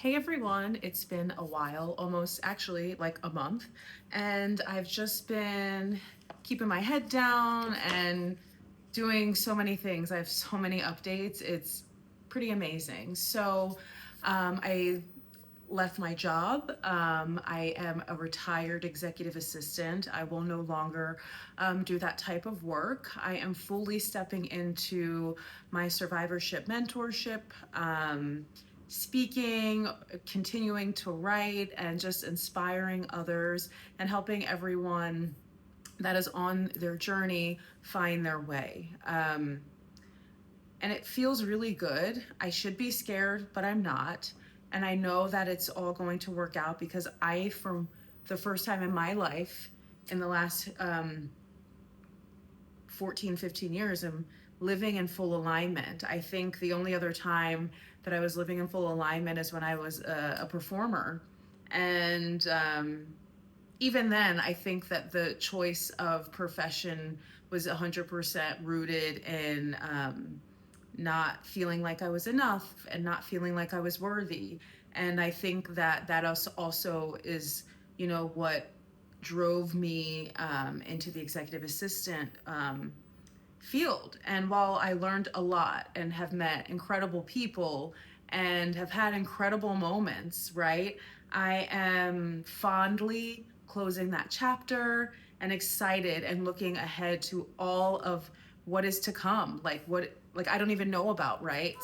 Hey everyone, it's been a while, almost actually like a month, and I've just been keeping my head down and doing so many things. I have so many updates. It's pretty amazing. I left my job. I am a retired executive assistant. I will no longer do that type of work. I am fully stepping into my survivorship mentorship, speaking, continuing to write, and just inspiring others and helping everyone that is on their journey find their way. And it feels really good. I should be scared, but I'm not. And I know that it's all going to work out because for the first time in my life, in the last 14, 15 years, am living in full alignment. I think the only other time that I was living in full alignment is when I was a performer. And even then, I think that the choice of profession was 100% rooted in not feeling like I was enough and not feeling like I was worthy. And I think that that also is, what drove me into the executive assistant field. And while I learned a lot and have met incredible people and have had incredible moments, right? I am fondly closing that chapter and excited and looking ahead to all of what is to come, like I don't even know about, right?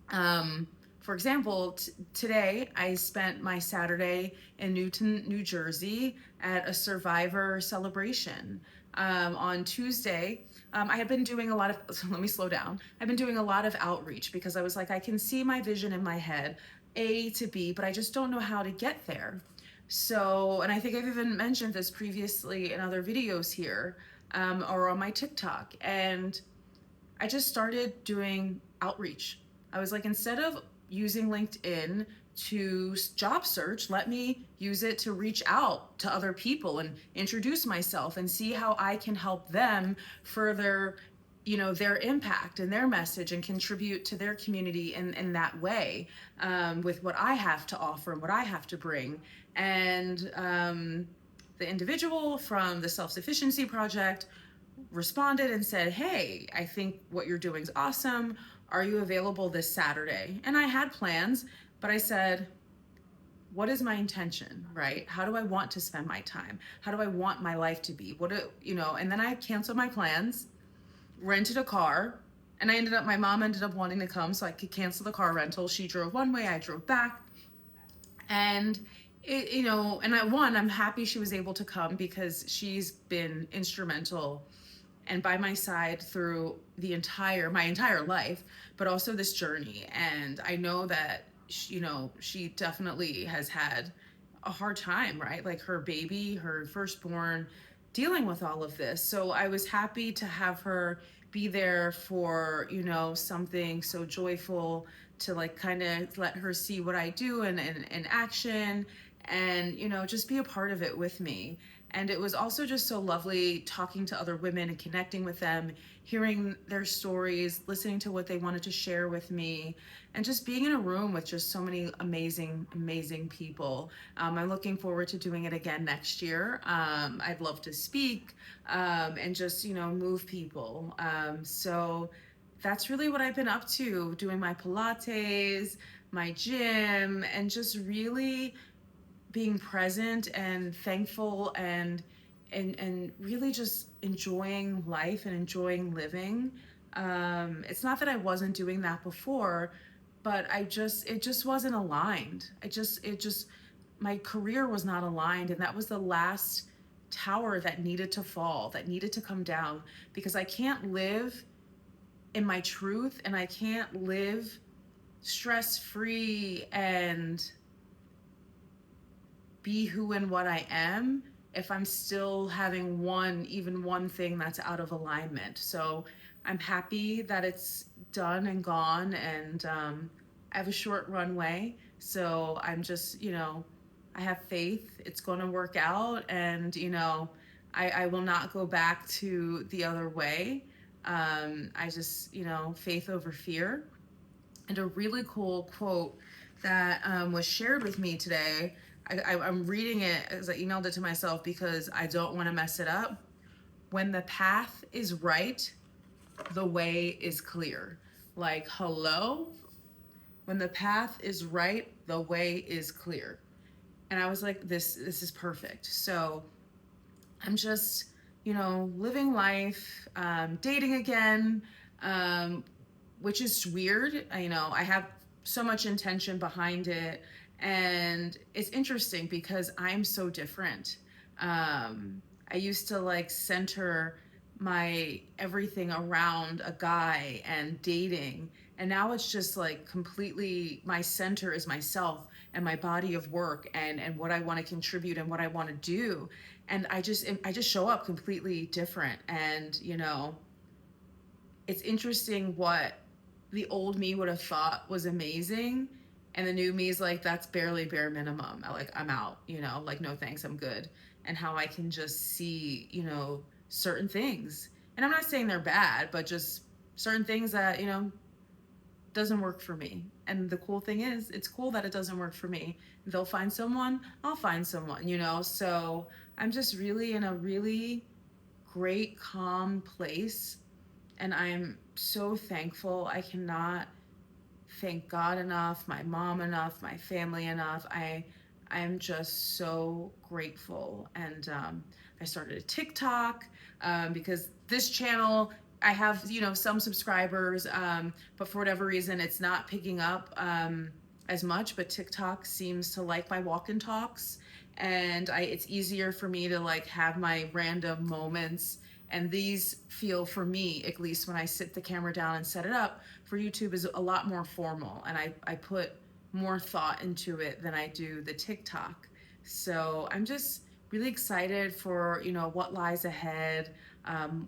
Um, for example, today I spent my Saturday in Newton, New Jersey at a survivor celebration. On Tuesday, I have been doing a lot of, so let me slow down. I've been doing a lot of outreach because I was like, I can see my vision in my head, A to B, but I just don't know how to get there. And I think I've even mentioned this previously in other videos here, or on my TikTok. And I just started doing outreach. I was like, instead of using LinkedIn to job search, let me use it to reach out to other people and introduce myself and see how I can help them further, their impact and their message and contribute to their community in that way, with what I have to offer and what I have to bring. And the individual from the Self Sufficiency Project responded and said, "Hey, I think what you're doing is awesome. Are you available this Saturday?" And I had plans, but I said, what is my intention, right? How do I want to spend my time? How do I want my life to be? And then I canceled my plans, rented a car, and my mom ended up wanting to come so I could cancel the car rental. She drove one way, I drove back. And I'm happy she was able to come because she's been instrumental and by my side through my entire life, but also this journey. And I know that she definitely has had a hard time, right? Like her baby, her firstborn, dealing with all of this. So I was happy to have her be there for, something so joyful, to like kind of let her see what I do in action, and just be a part of it with me. And it was also just so lovely talking to other women and connecting with them, hearing their stories, listening to what they wanted to share with me, and just being in a room with just so many amazing, amazing people. I'm looking forward to doing it again next year. I'd love to speak, and just, move people. So that's really what I've been up to, doing my Pilates, my gym, and just really being present and thankful and really just enjoying life and enjoying living. It's not that I wasn't doing that before, but it just wasn't aligned. My career was not aligned, and that was the last tower that needed to fall, that needed to come down, because I can't live in my truth and I can't live stress free and be who and what I am if I'm still having even one thing that's out of alignment. So I'm happy that it's done and gone, and I have a short runway. So I'm just, I have faith it's going to work out, and, I will not go back to the other way. I just, faith over fear. And a really cool quote that was shared with me today. I'm reading it as I emailed it to myself because I don't want to mess it up. When the path is right, the way is clear. Like, hello? When the path is right, the way is clear. And I was like, this is perfect. So I'm just, living life, dating again, um, which is weird. I have so much intention behind it. And it's interesting because I'm so different. I used to like center my everything around a guy and dating. And now it's just like completely my center is myself and my body of work and what I want to contribute and what I want to do. And I just show up completely different. And it's interesting what the old me would have thought was amazing, and the new me is like, that's barely bare minimum. I'm out, like, no thanks, I'm good. And how I can just see, certain things. And I'm not saying they're bad, but just certain things that, doesn't work for me. And the cool thing is, it's cool that it doesn't work for me. They'll find someone, I'll find someone, So I'm just really in a really great, calm place, and I'm so thankful. I cannot thank God enough, my mom enough, my family enough. I'm just so grateful. And I started a TikTok because this channel, I have some subscribers, but for whatever reason it's not picking up as much. But TikTok seems to like my walk and talks, and it's easier for me to like have my random moments, and these feel, for me at least, when I sit the camera down and set it up for YouTube, is a lot more formal, and I put more thought into it than I do the TikTok. So I'm just really excited for what lies ahead,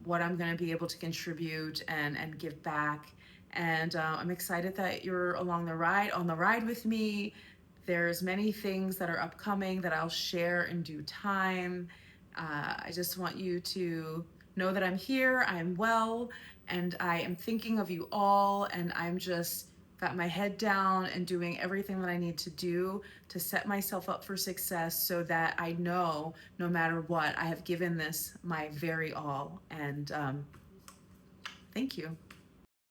what I'm going to be able to contribute and give back. And I'm excited that you're along on the ride with me. There's many things that are upcoming that I'll share in due time. I just want you to know that I'm here, I'm well, and I am thinking of you all, and I'm just got my head down and doing everything that I need to do to set myself up for success, so that I know no matter what, I have given this my very all. And thank you.